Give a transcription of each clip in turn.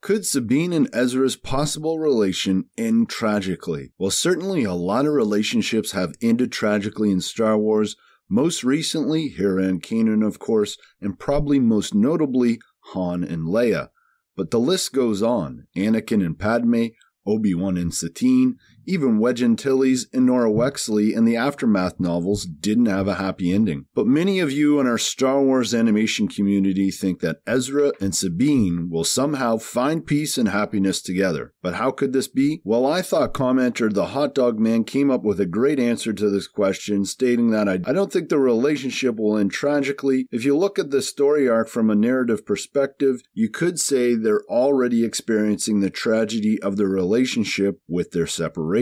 Could Sabine and Ezra's possible relation end tragically? Well, certainly a lot of relationships have ended tragically in Star Wars. Most recently, Hera and Kanan, of course, and probably most notably, Han and Leia. But the list goes on. Anakin and Padme, Obi-Wan and Satine, even Wedge Antilles and Nora Wexley in the Aftermath novels didn't have a happy ending. But many of you in our Star Wars animation community think that Ezra and Sabine will somehow find peace and happiness together. But how could this be? Well, I thought commenter The Hot Dog Man came up with a great answer to this question, stating that I don't think the relationship will end tragically. If you look at the story arc from a narrative perspective, you could say they're already experiencing the tragedy of the relationship with their separation.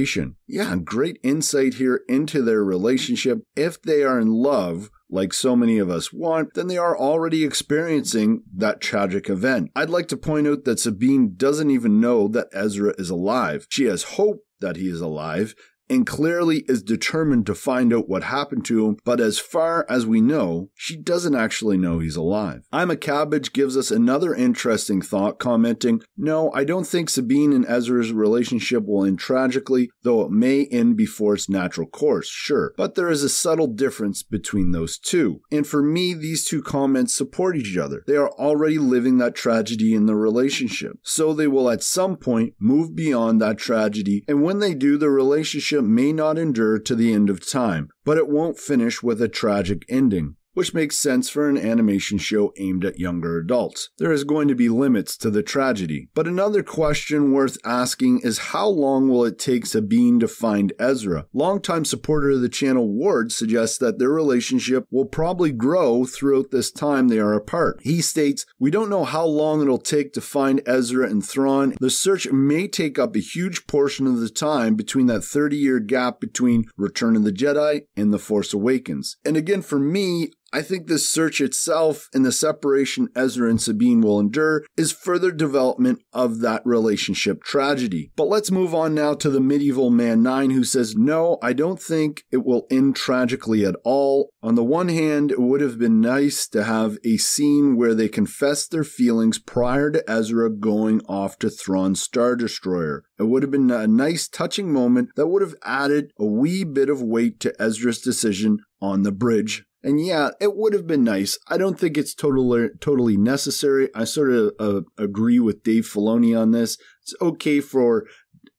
Yeah, great insight here into their relationship. If they are in love, like so many of us want, then they are already experiencing that tragic event. I'd like to point out that Sabine doesn't even know that Ezra is alive. She has hope that he is alive, and clearly is determined to find out what happened to him, but as far as we know, she doesn't actually know he's alive. I'm a Cabbage gives us another interesting thought, commenting, "No, I don't think Sabine and Ezra's relationship will end tragically, though it may end before its natural course, sure, but there is a subtle difference between those two." And for me, these two comments support each other. They are already living that tragedy in the relationship, so they will at some point move beyond that tragedy, and when they do, the relationship may not endure to the end of time, but it won't finish with a tragic ending, which makes sense for an animation show aimed at younger adults. There is going to be limits to the tragedy. But another question worth asking is how long will it take Sabine to find Ezra? Longtime supporter of the channel Ward suggests that their relationship will probably grow throughout this time they are apart. He states, "We don't know how long it'll take to find Ezra and Thrawn. The search may take up a huge portion of the time between that 30-year gap between Return of the Jedi and The Force Awakens." And again, for me, I think this search itself and the separation Ezra and Sabine will endure is further development of that relationship tragedy. But let's move on now to the Medieval Man 9, who says, "No, I don't think it will end tragically at all. On the one hand, it would have been nice to have a scene where they confess their feelings prior to Ezra going off to Thrawn's Star Destroyer. It would have been a nice, touching moment that would have added a wee bit of weight to Ezra's decision on the bridge." And yeah, it would have been nice. I don't think it's totally necessary. I sort of agree with Dave Filoni on this. It's okay for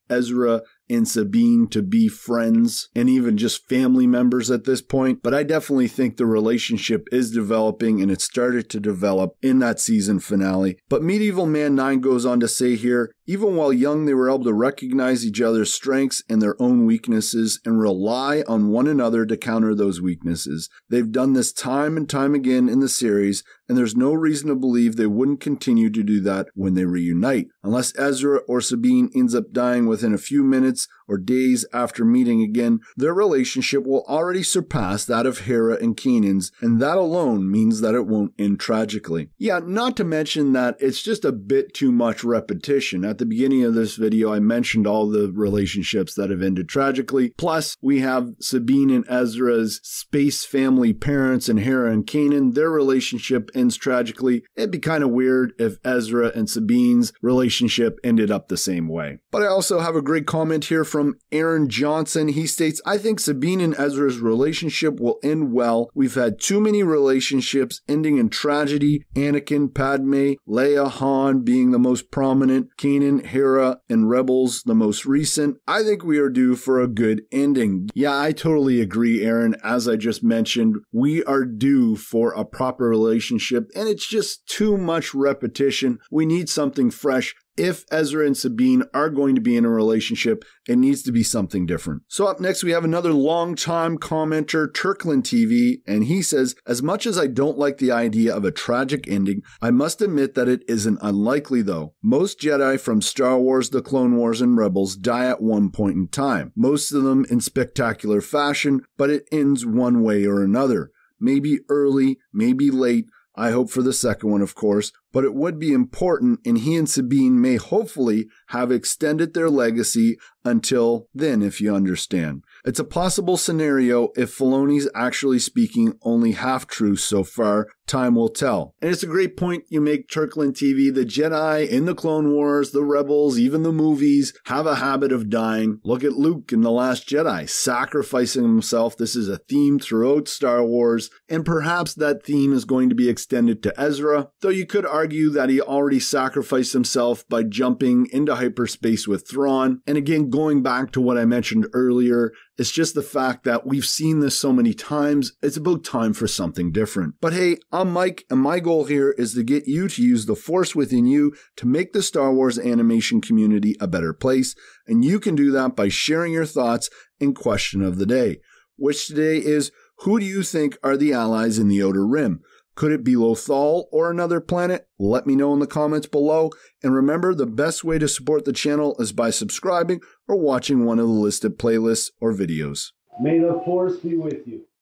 Ezra and Sabine to be friends and even just family members at this point, but I definitely think the relationship is developing and it started to develop in that season finale. But Medieval Man 9 goes on to say here, "Even while young, they were able to recognize each other's strengths and their own weaknesses and rely on one another to counter those weaknesses. They've done this time and time again in the series, and there's no reason to believe they wouldn't continue to do that when they reunite. Unless Ezra or Sabine ends up dying within a few minutes or days after meeting again, their relationship will already surpass that of Hera and Kanan's, and that alone means that it won't end tragically." Yeah, not to mention that it's just a bit too much repetition. At the beginning of this video, I mentioned all the relationships that have ended tragically. Plus, we have Sabine and Ezra's space family parents and Hera and Kanan. Their relationship ends tragically. It'd be kind of weird if Ezra and Sabine's relationship ended up the same way. But I also have a great comment here from Aaron Johnson. He states, "I think Sabine and Ezra's relationship will end well. We've had too many relationships ending in tragedy. Anakin, Padme, Leia, Han being the most prominent, Kanan, Hera, and Rebels the most recent. I think we are due for a good ending." Yeah, I totally agree, Aaron. As I just mentioned, we are due for a proper relationship, and it's just too much repetition. We need something fresh. If Ezra and Sabine are going to be in a relationship, it needs to be something different. So up next, we have another long-time commenter, Turkland TV, and he says, "As much as I don't like the idea of a tragic ending, I must admit that it isn't unlikely though. Most Jedi from Star Wars, The Clone Wars, and Rebels die at one point in time, most of them in spectacular fashion, but it ends one way or another. Maybe early, maybe late. I hope for the second one, of course, but it would be important, and he and Sabine may hopefully have extended their legacy until then, if you understand. It's a possible scenario if Filoni's actually speaking only half-truths so far. Time will tell. And it's a great point you make, Turkland TV. The Jedi in the Clone Wars, the Rebels, even the movies have a habit of dying. Look at Luke in The Last Jedi, sacrificing himself. This is a theme throughout Star Wars, and perhaps that theme is going to be extended to Ezra, though you could argue that he already sacrificed himself by jumping into hyperspace with Thrawn. And again, going back to what I mentioned earlier, it's just the fact that we've seen this so many times, it's about time for something different. But hey, I'm Mike, and my goal here is to get you to use the Force within you to make the Star Wars animation community a better place, and you can do that by sharing your thoughts in Question of the Day, which today is, who do you think are the allies in the Outer Rim? Could it be Lothal or another planet? Let me know in the comments below. And remember, the best way to support the channel is by subscribing or watching one of the listed playlists or videos. May the Force be with you.